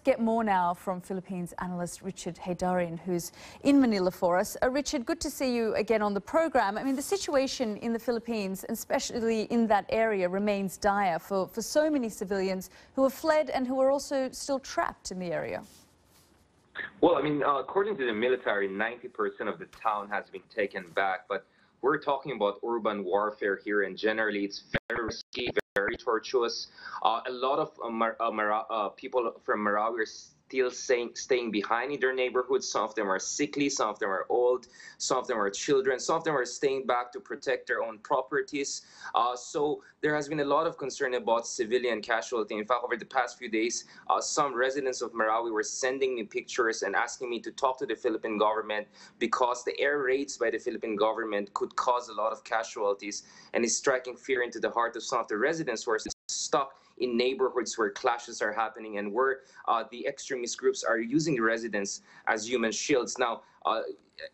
Get more now from Philippines analyst Richard Heydarian, who's in Manila for us. Richard, good to see you again on the program. I mean, the situation in the Philippines, especially in that area, remains dire for so many civilians who have fled and who are also still trapped in the area. Well, I mean, according to the military, 90% of the town has been taken back, but we're talking about urban warfare here, and generally it's very risky, very tortuous. A lot of people from Marawi are still staying behind in their neighborhoods. Some of them are sickly, some of them are old, some of them are children, some of them are staying back to protect their own properties. So there has been a lot of concern about civilian casualty. In fact, over the past few days, some residents of Marawi were sending me pictures and asking me to talk to the Philippine government because the air raids by the Philippine government could cause a lot of casualties and is striking fear into the heart of some of the residents who are stuck in neighborhoods where clashes are happening and where the extremist groups are using the residents as human shields. Now,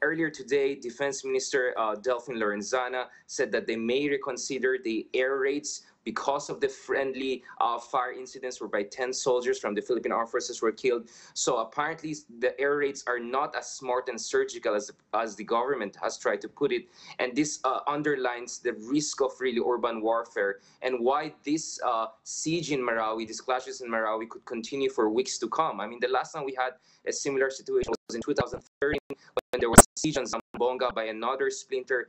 earlier today, Defense Minister Delfin Lorenzana said that they may reconsider the air raids because of the friendly fire incidents whereby 10 soldiers from the Philippine Armed Forces were killed. So apparently the air raids are not as smart and surgical as the government has tried to put it. And this underlines the risk of really urban warfare and why this siege in Marawi, these clashes in Marawi could continue for weeks to come. I mean, the last time we had a similar situation was in 2013 when there was a siege on Zamboanga by another splinter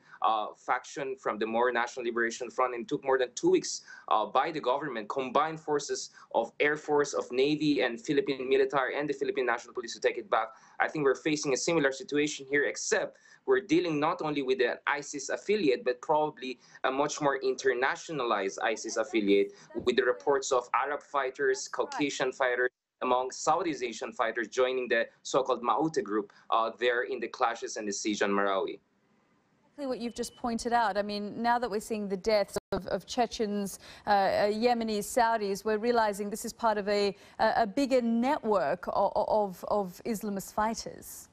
faction from the More National Liberation Front, and it took more than 2 weeks by the government, combined forces of Air Force, of Navy, and Philippine military and the Philippine National Police to take it back. I think we're facing a similar situation here, except we're dealing not only with an ISIS affiliate, but probably a much more internationalized ISIS affiliate with the reports of Arab fighters, Caucasian fighters, among Southeast Asian fighters joining the so-called Maute group there in the clashes and the siege on Marawi. Exactly what you've just pointed out. I mean, now that we're seeing the deaths of Chechens, Yemenis, Saudis, we're realizing this is part of a bigger network of Islamist fighters.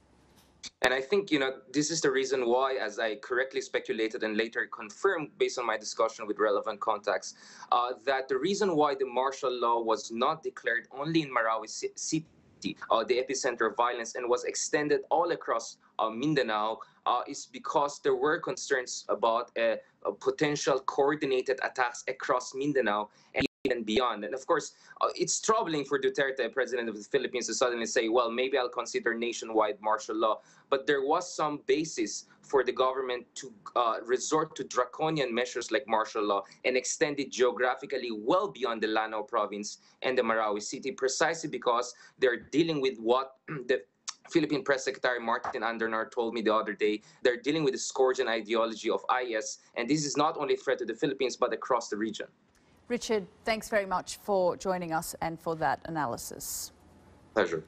And I think, this is the reason why, as I correctly speculated and later confirmed based on my discussion with relevant contacts, that the reason why the martial law was not declared only in Marawi City, the epicenter of violence, and was extended all across Mindanao, is because there were concerns about potential coordinated attacks across Mindanao and beyond. And of course, it's troubling for Duterte, president of the Philippines, to suddenly say, well, maybe I'll consider nationwide martial law. But there was some basis for the government to resort to draconian measures like martial law and extend it geographically well beyond the Lanao province and the Marawi City, precisely because they're dealing with what the Philippine Press Secretary Martin Andernar told me the other day. They're dealing with the scourge and ideology of IS, and this is not only a threat to the Philippines, but across the region. Richard, thanks very much for joining us and for that analysis. Pleasure.